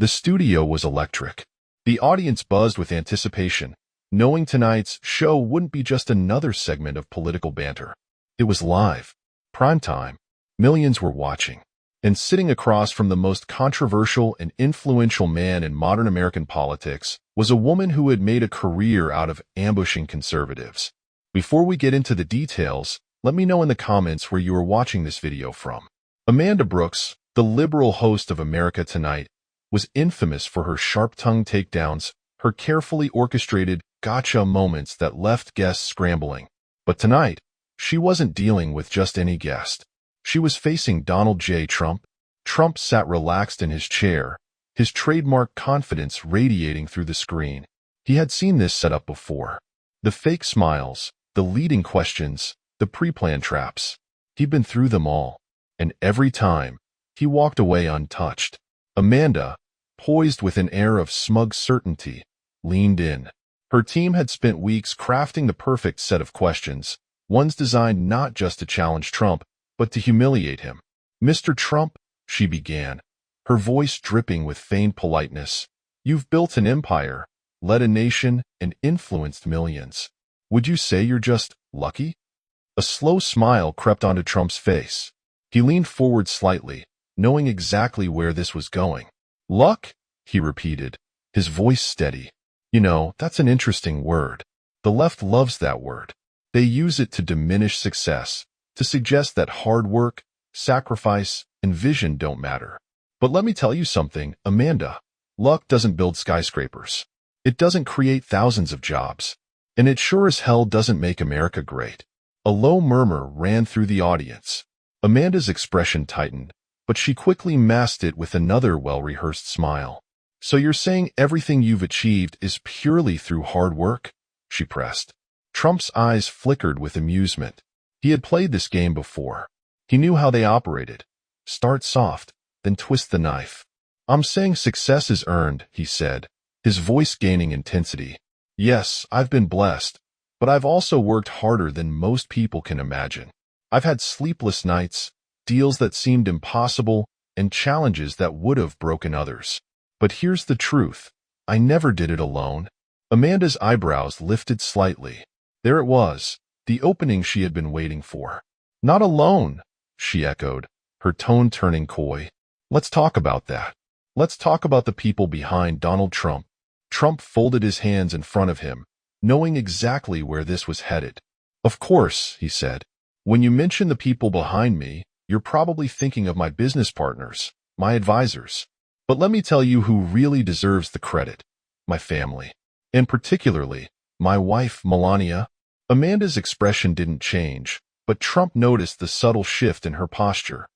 The studio was electric. The audience buzzed with anticipation, knowing tonight's show wouldn't be just another segment of political banter. It was live, prime time. Millions were watching. And sitting across from the most controversial and influential man in modern American politics was a woman who had made a career out of ambushing conservatives. Before we get into the details, let me know in the comments where you are watching this video from. Amanda Brooks, the liberal host of America Tonight, was infamous for her sharp-tongued takedowns, her carefully orchestrated gotcha moments that left guests scrambling. But tonight, she wasn't dealing with just any guest. She was facing Donald J. Trump. Trump sat relaxed in his chair, his trademark confidence radiating through the screen. He had seen this setup before. The fake smiles, the leading questions, the pre-planned traps. He'd been through them all. And every time, he walked away untouched. Amanda, poised with an air of smug certainty, leaned in. Her team had spent weeks crafting the perfect set of questions, ones designed not just to challenge Trump, but to humiliate him. "Mr. Trump," she began, her voice dripping with feigned politeness, "you've built an empire, led a nation, and influenced millions. Would you say you're just lucky?" A slow smile crept onto Trump's face. He leaned forward slightly, knowing exactly where this was going. "Luck?" he repeated, his voice steady. "You know, that's an interesting word. The left loves that word. They use it to diminish success, to suggest that hard work, sacrifice, and vision don't matter. But let me tell you something, Amanda. Luck doesn't build skyscrapers. It doesn't create thousands of jobs. And it sure as hell doesn't make America great." A low murmur ran through the audience. Amanda's expression tightened, but she quickly masked it with another well-rehearsed smile. "So you're saying everything you've achieved is purely through hard work?" she pressed. Trump's eyes flickered with amusement. He had played this game before. He knew how they operated. Start soft, then twist the knife. "I'm saying success is earned," he said, his voice gaining intensity. "Yes, I've been blessed, but I've also worked harder than most people can imagine. I've had sleepless nights, deals that seemed impossible, and challenges that would have broken others. But here's the truth. I never did it alone." Amanda's eyebrows lifted slightly. There it was, the opening she had been waiting for. "Not alone," she echoed, her tone turning coy. "Let's talk about that. Let's talk about the people behind Donald Trump." Trump folded his hands in front of him, knowing exactly where this was headed. "Of course," he said. "When you mention the people behind me, you're probably thinking of my business partners, my advisors. But let me tell you who really deserves the credit. My family. And particularly, my wife, Melania." Amanda's expression didn't change, but Trump noticed the subtle shift in her posture.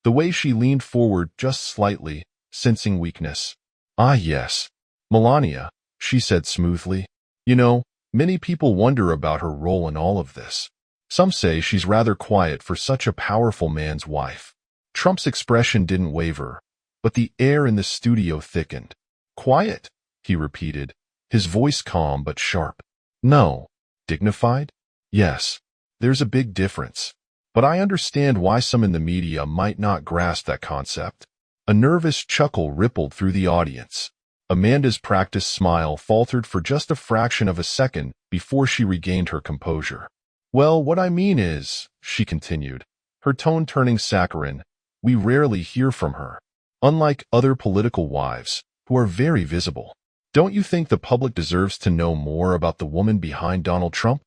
The way she leaned forward just slightly, sensing weakness. "Ah, yes. Melania," she said smoothly. "You know, many people wonder about her role in all of this. Some say she's rather quiet for such a powerful man's wife." Trump's expression didn't waver, but the air in the studio thickened. "Quiet?" he repeated, his voice calm but sharp. "No. Dignified? Yes. There's a big difference. But I understand why some in the media might not grasp that concept." A nervous chuckle rippled through the audience. Amanda's practiced smile faltered for just a fraction of a second before she regained her composure. "Well, what I mean is," she continued, her tone turning saccharine, "we rarely hear from her. Unlike other political wives, who are very visible. Don't you think the public deserves to know more about the woman behind Donald Trump?"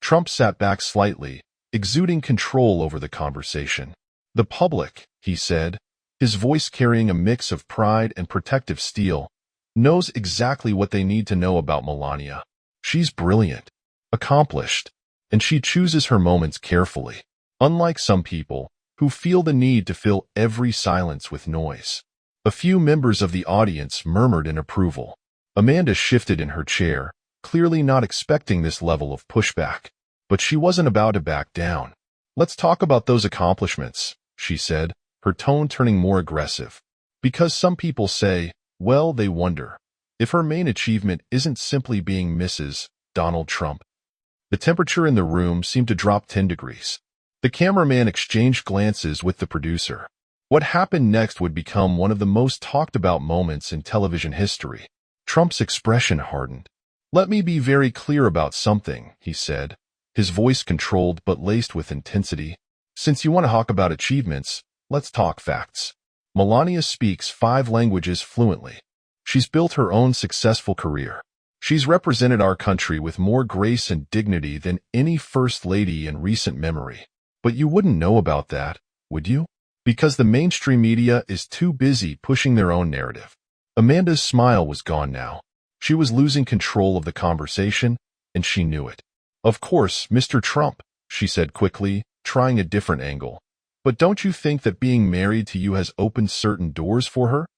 Trump sat back slightly, exuding control over the conversation. "The public," he said, his voice carrying a mix of pride and protective steel, "knows exactly what they need to know about Melania. She's brilliant, accomplished, and she chooses her moments carefully, unlike some people who feel the need to fill every silence with noise." A few members of the audience murmured in approval. Amanda shifted in her chair, clearly not expecting this level of pushback. But she wasn't about to back down. "Let's talk about those accomplishments," she said, her tone turning more aggressive. "Because some people say, well, they wonder if her main achievement isn't simply being Mrs. Donald Trump." The temperature in the room seemed to drop 10 degrees. The cameraman exchanged glances with the producer. What happened next would become one of the most talked about moments in television history. Trump's expression hardened. "Let me be very clear about something," he said, his voice controlled but laced with intensity. "Since you want to talk about achievements, let's talk facts. Melania speaks 5 languages fluently. She's built her own successful career. She's represented our country with more grace and dignity than any first lady in recent memory. But you wouldn't know about that, would you? Because the mainstream media is too busy pushing their own narrative." Amanda's smile was gone now. She was losing control of the conversation, and she knew it. "Of course, Mr. Trump," she said quickly, trying a different angle. "But don't you think that being married to you has opened certain doors for her?"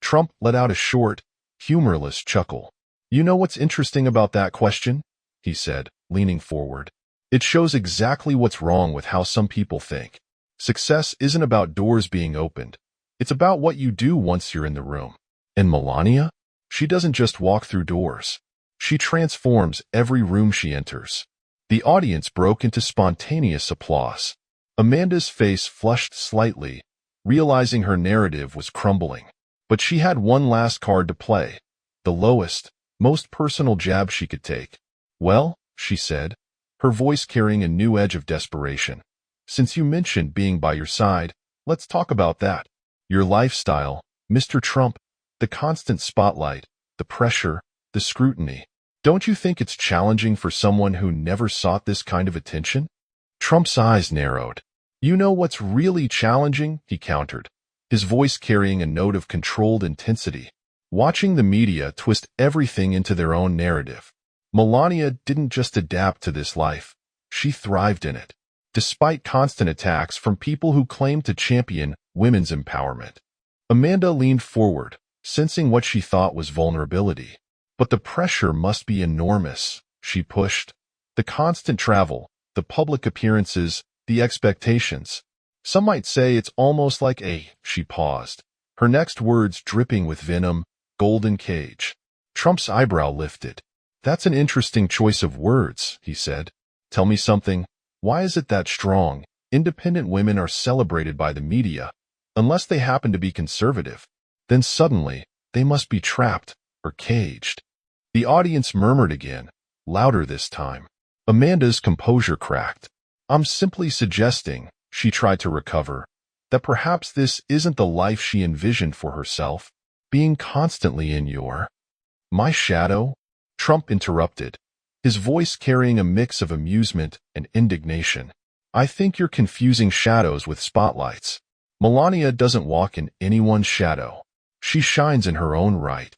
Trump let out a short, humorless chuckle. "You know what's interesting about that question?" he said, leaning forward. "It shows exactly what's wrong with how some people think. Success isn't about doors being opened. It's about what you do once you're in the room. And Melania? She doesn't just walk through doors. She transforms every room she enters." The audience broke into spontaneous applause. Amanda's face flushed slightly, realizing her narrative was crumbling. But she had one last card to play, the lowest, most personal jab she could take. "Well," she said, her voice carrying a new edge of desperation, "since you mentioned being by your side, let's talk about that. Your lifestyle, Mr. Trump, the constant spotlight, the pressure, the scrutiny. Don't you think it's challenging for someone who never sought this kind of attention?" Trump's eyes narrowed. "You know what's really challenging?" he countered, his voice carrying a note of controlled intensity. "Watching the media twist everything into their own narrative. Melania didn't just adapt to this life. She thrived in it, despite constant attacks from people who claimed to champion women's empowerment." Amanda leaned forward, sensing what she thought was vulnerability. "But the pressure must be enormous," she pushed. "The constant travel, the public appearances, the expectations. Some might say it's almost like a—" She paused, her next words dripping with venom, "golden cage." Trump's eyebrow lifted. "That's an interesting choice of words," he said. "Tell me something. Why is it that strong, independent women are celebrated by the media, unless they happen to be conservative? Then suddenly, they must be trapped or caged." The audience murmured again, louder this time. Amanda's composure cracked. "I'm simply suggesting," she tried to recover, "that perhaps this isn't the life she envisioned for herself, being constantly in my shadow." Trump interrupted, his voice carrying a mix of amusement and indignation. "I think you're confusing shadows with spotlights. Melania doesn't walk in anyone's shadow. She shines in her own right."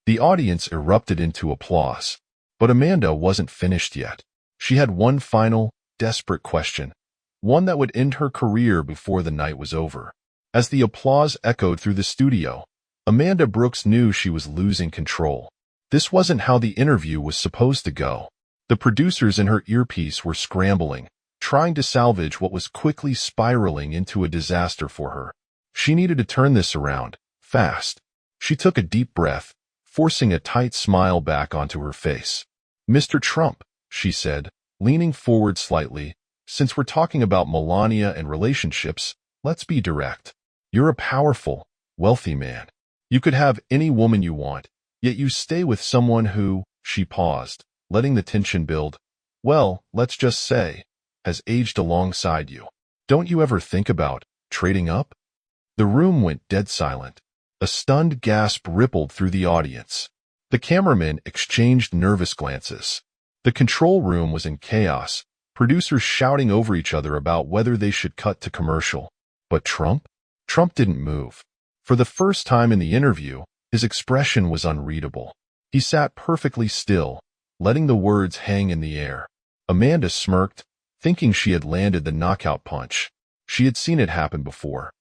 The audience erupted into applause. But Amanda wasn't finished yet. She had one final, desperate question, one that would end her career before the night was over. As the applause echoed through the studio, Amanda Brooks knew she was losing control. This wasn't how the interview was supposed to go. The producers in her earpiece were scrambling, trying to salvage what was quickly spiraling into a disaster for her. She needed to turn this around, fast. She took a deep breath, forcing a tight smile back onto her face. "Mr. Trump," she said, leaning forward slightly, "since we're talking about Melania and relationships, let's be direct. You're a powerful, wealthy man. You could have any woman you want, yet you stay with someone who," she paused, letting the tension build, "well, let's just say, has aged alongside you. Don't you ever think about trading up?" The room went dead silent. A stunned gasp rippled through the audience. The cameramen exchanged nervous glances. The control room was in chaos, producers shouting over each other about whether they should cut to commercial. But Trump? Trump didn't move. For the first time in the interview, his expression was unreadable. He sat perfectly still, letting the words hang in the air. Amanda smirked, thinking she had landed the knockout punch. She had seen it happen before.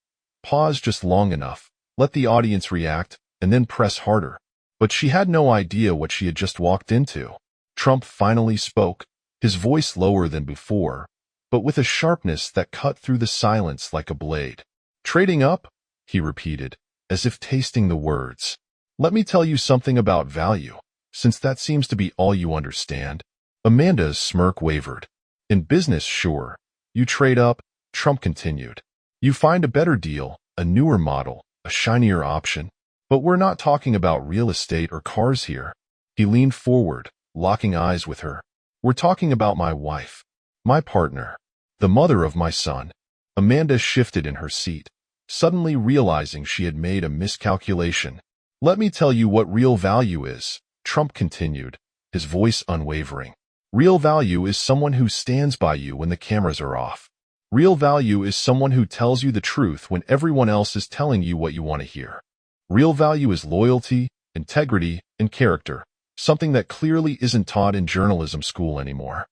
Pause just long enough, let the audience react, and then press harder. But she had no idea what she had just walked into. Trump finally spoke, his voice lower than before, but with a sharpness that cut through the silence like a blade. "Trading up?" he repeated, as if tasting the words. "Let me tell you something about value, since that seems to be all you understand." Amanda's smirk wavered. "In business, sure. You trade up," Trump continued. "You find a better deal, a newer model, a shinier option. But we're not talking about real estate or cars here. He leaned forward, locking eyes with her. We're talking about my wife, my partner, the mother of my son. Amanda shifted in her seat, suddenly realizing she had made a miscalculation. Let me tell you what real value is, Trump continued, his voice unwavering. Real value is someone who stands by you when the cameras are off. Real value is someone who tells you the truth when everyone else is telling you what you want to hear. Real value is loyalty, integrity, and character, something that clearly isn't taught in journalism school anymore.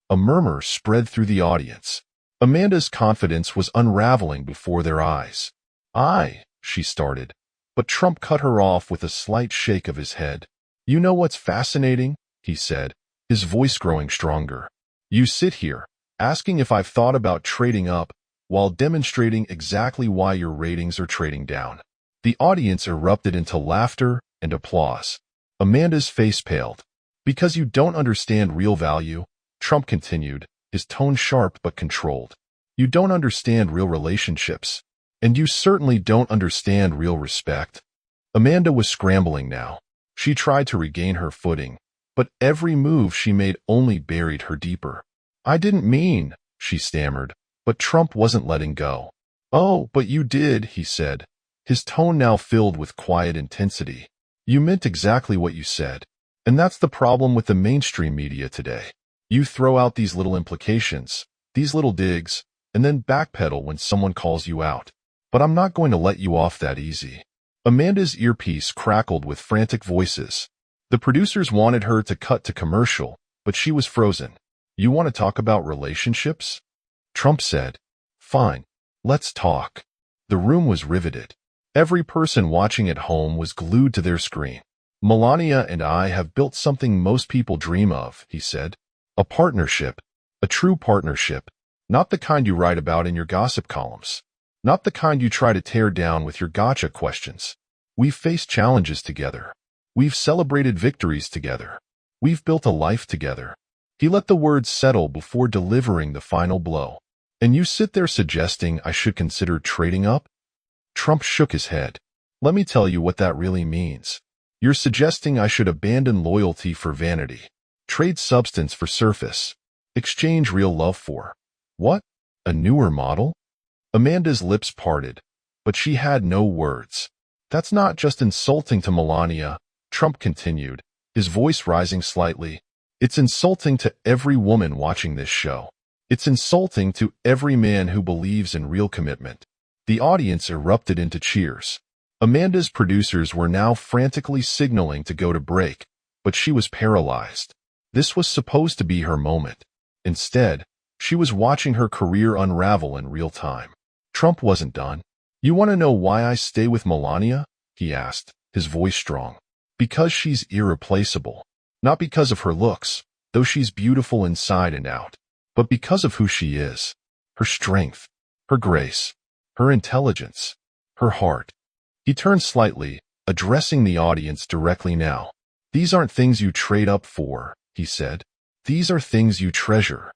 A murmur spread through the audience. Amanda's confidence was unraveling before their eyes. She started, but Trump cut her off with a slight shake of his head. You know what's fascinating? He said, his voice growing stronger. You sit here, asking if I've thought about trading up, while demonstrating exactly why your ratings are trading down. The audience erupted into laughter and applause. Amanda's face paled. Because you don't understand real value, Trump continued, his tone sharp but controlled. You don't understand real relationships. And you certainly don't understand real respect. Amanda was scrambling now. She tried to regain her footing, but every move she made only buried her deeper. I didn't mean, she stammered, but Trump wasn't letting go. Oh, but you did, he said, his tone now filled with quiet intensity. You meant exactly what you said. And that's the problem with the mainstream media today. You throw out these little implications, these little digs, and then backpedal when someone calls you out. But I'm not going to let you off that easy. Amanda's earpiece crackled with frantic voices. The producers wanted her to cut to commercial, but she was frozen. You want to talk about relationships? Trump said. Fine, let's talk. The room was riveted. Every person watching at home was glued to their screen. Melania and I have built something most people dream of, he said. A partnership. A true partnership. Not the kind you write about in your gossip columns. Not the kind you try to tear down with your gotcha questions. We've faced challenges together. We've celebrated victories together. We've built a life together. He let the words settle before delivering the final blow. And you sit there suggesting I should consider trading up? Trump shook his head. Let me tell you what that really means. You're suggesting I should abandon loyalty for vanity, trade substance for surface, exchange real love for, what? A newer model? Amanda's lips parted, but she had no words. That's not just insulting to Melania, Trump continued, his voice rising slightly. It's insulting to every woman watching this show. It's insulting to every man who believes in real commitment. The audience erupted into cheers. Amanda's producers were now frantically signaling to go to break, but she was paralyzed. This was supposed to be her moment. Instead, she was watching her career unravel in real time. Trump wasn't done. You want to know why I stay with Melania? He asked, his voice strong. Because she's irreplaceable. Not because of her looks, though she's beautiful inside and out, but because of who she is. Her strength, her grace, her intelligence, her heart. He turned slightly, addressing the audience directly now. These aren't things you trade up for, he said. These are things you treasure.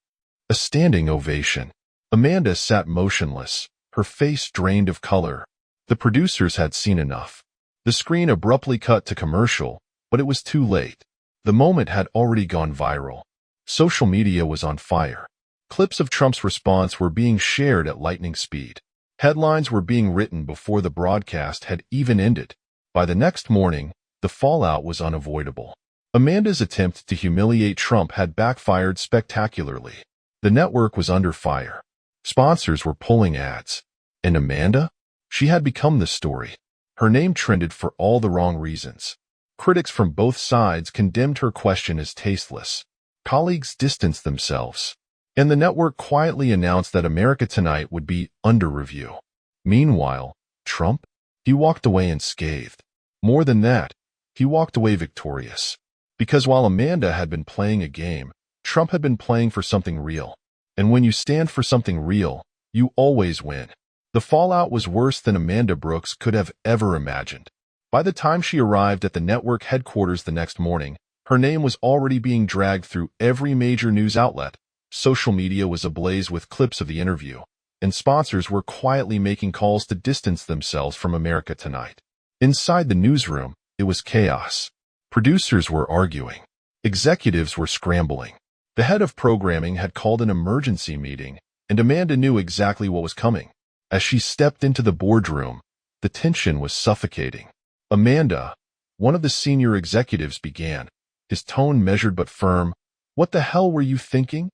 A standing ovation. Amanda sat motionless, her face drained of color. The producers had seen enough. The screen abruptly cut to commercial, but it was too late. The moment had already gone viral. Social media was on fire. Clips of Trump's response were being shared at lightning speed. Headlines were being written before the broadcast had even ended. By the next morning, the fallout was unavoidable. Amanda's attempt to humiliate Trump had backfired spectacularly. The network was under fire. Sponsors were pulling ads. And Amanda? She had become the story. Her name trended for all the wrong reasons. Critics from both sides condemned her question as tasteless. Colleagues distanced themselves. And the network quietly announced that America Tonight would be under review. Meanwhile, Trump? He walked away unscathed. More than that, he walked away victorious. Because while Amanda had been playing a game, Trump had been playing for something real. And when you stand for something real, you always win. The fallout was worse than Amanda Brooks could have ever imagined. By the time she arrived at the network headquarters the next morning, her name was already being dragged through every major news outlet. Social media was ablaze with clips of the interview, and sponsors were quietly making calls to distance themselves from America Tonight. Inside the newsroom, it was chaos. Producers were arguing. Executives were scrambling. The head of programming had called an emergency meeting, and Amanda knew exactly what was coming. As she stepped into the boardroom, the tension was suffocating. Amanda, one of the senior executives, began, his tone measured but firm. "What the hell were you thinking?"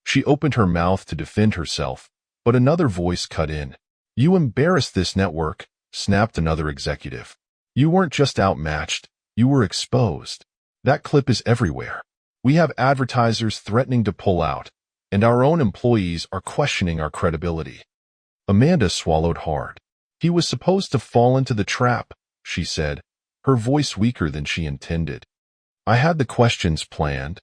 She opened her mouth to defend herself, but another voice cut in. "You embarrassed this network," snapped another executive. "You weren't just outmatched, you were exposed. That clip is everywhere. We have advertisers threatening to pull out, and our own employees are questioning our credibility." Amanda swallowed hard. "He was supposed to fall into the trap," she said, her voice weaker than she intended. "I had the questions planned."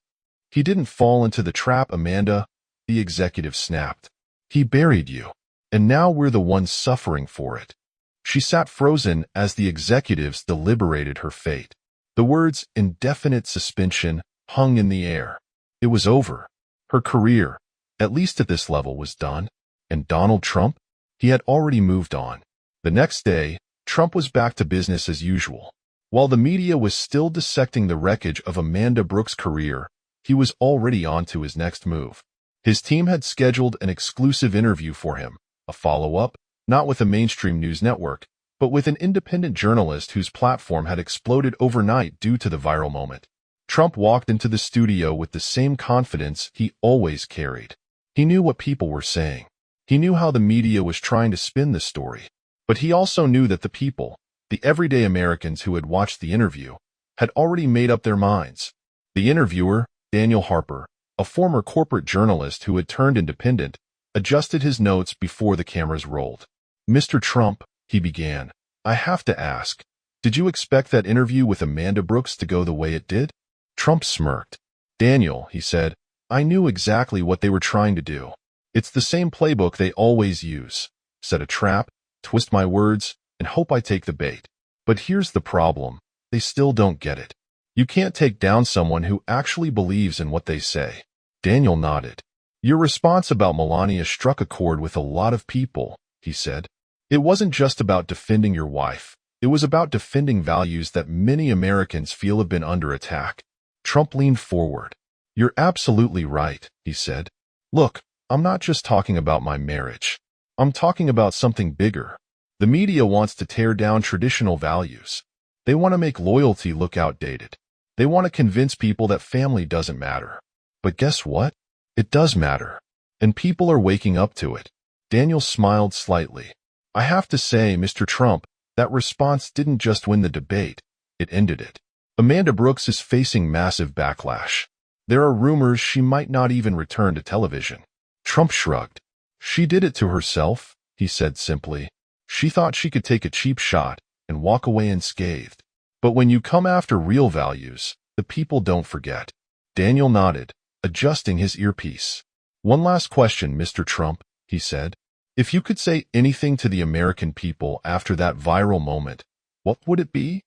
"He didn't fall into the trap, Amanda," the executive snapped. "He buried you, and now we're the ones suffering for it." She sat frozen as the executives deliberated her fate. The words "indefinite suspension" hung in the air. It was over. Her career, at least at this level, was done. And Donald Trump? He had already moved on. The next day, Trump was back to business as usual. While the media was still dissecting the wreckage of Amanda Brooks' career, he was already on to his next move. His team had scheduled an exclusive interview for him, a follow-up, not with a mainstream news network, but with an independent journalist whose platform had exploded overnight due to the viral moment. Trump walked into the studio with the same confidence he always carried. He knew what people were saying. He knew how the media was trying to spin the story. But he also knew that the people, the everyday Americans who had watched the interview, had already made up their minds. The interviewer, Daniel Harper, a former corporate journalist who had turned independent, adjusted his notes before the cameras rolled. "Mr. Trump," he began, "I have to ask, did you expect that interview with Amanda Brooks to go the way it did?" Trump smirked. "Daniel," he said, "I knew exactly what they were trying to do. It's the same playbook they always use. Set a trap, twist my words, and hope I take the bait. But here's the problem. They still don't get it. You can't take down someone who actually believes in what they say." Daniel nodded. "Your response about Melania struck a chord with a lot of people," he said. "It wasn't just about defending your wife. It was about defending values that many Americans feel have been under attack." Trump leaned forward. "You're absolutely right," he said. "Look, I'm not just talking about my marriage. I'm talking about something bigger. The media wants to tear down traditional values. They want to make loyalty look outdated. They want to convince people that family doesn't matter. But guess what? It does matter. And people are waking up to it." Daniel smiled slightly. "I have to say, Mr. Trump, that response didn't just win the debate. It ended it. Amanda Brooks is facing massive backlash. There are rumors she might not even return to television." Trump shrugged. "She did it to herself," he said simply. "She thought she could take a cheap shot and walk away unscathed. But when you come after real values, the people don't forget." Daniel nodded, adjusting his earpiece. "One last question, Mr. Trump," he said. "If you could say anything to the American people after that viral moment, what would it be?"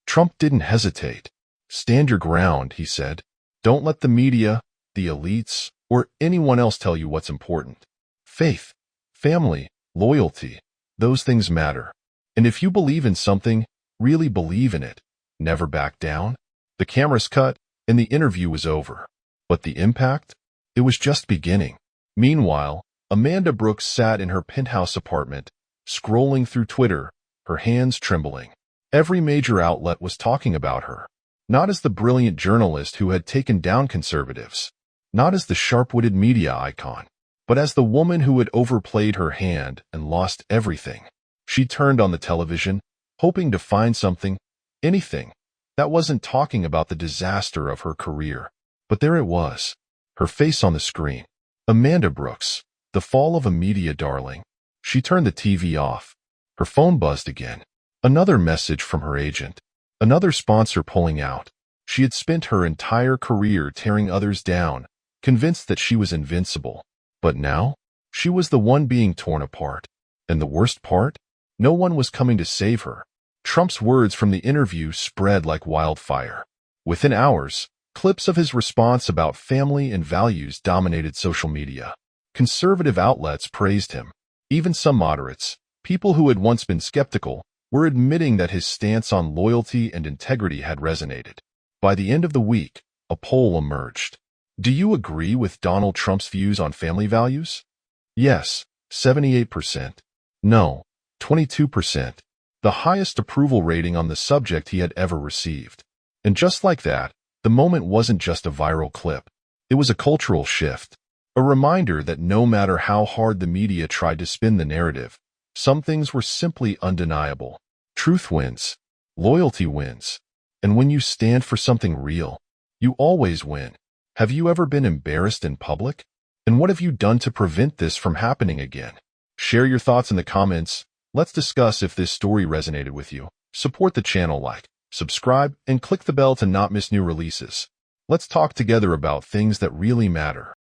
Trump didn't hesitate. "Stand your ground," he said. "Don't let the media, the elites, or anyone else tell you what's important. Faith, family, loyalty, those things matter. And if you believe in something, really believe in it. Never back down." The cameras cut, and the interview was over. But the impact? It was just beginning. Meanwhile, Amanda Brooks sat in her penthouse apartment, scrolling through Twitter, her hands trembling. Every major outlet was talking about her. Not as the brilliant journalist who had taken down conservatives. Not as the sharp-witted media icon. But as the woman who had overplayed her hand and lost everything. She turned on the television, hoping to find something, anything, that wasn't talking about the disaster of her career. But there it was. Her face on the screen. Amanda Brooks, the fall of a media darling. She turned the TV off. Her phone buzzed again. Another message from her agent. Another sponsor pulling out. She had spent her entire career tearing others down, convinced that she was invincible. But now, she was the one being torn apart. And the worst part? No one was coming to save her. Trump's words from the interview spread like wildfire. Within hours, clips of his response about family and values dominated social media. Conservative outlets praised him. Even some moderates, people who had once been skeptical, were admitting that his stance on loyalty and integrity had resonated. By the end of the week, a poll emerged. Do you agree with Donald Trump's views on family values? Yes, 78%. No, 22%. The highest approval rating on the subject he had ever received. And just like that, the moment wasn't just a viral clip. It was a cultural shift. A reminder that no matter how hard the media tried to spin the narrative, some things were simply undeniable. Truth wins. Loyalty wins. And when you stand for something real, you always win. Have you ever been embarrassed in public? And what have you done to prevent this from happening again? Share your thoughts in the comments. Let's discuss if this story resonated with you. Support the channel, like, subscribe, and click the bell to not miss new releases. Let's talk together about things that really matter.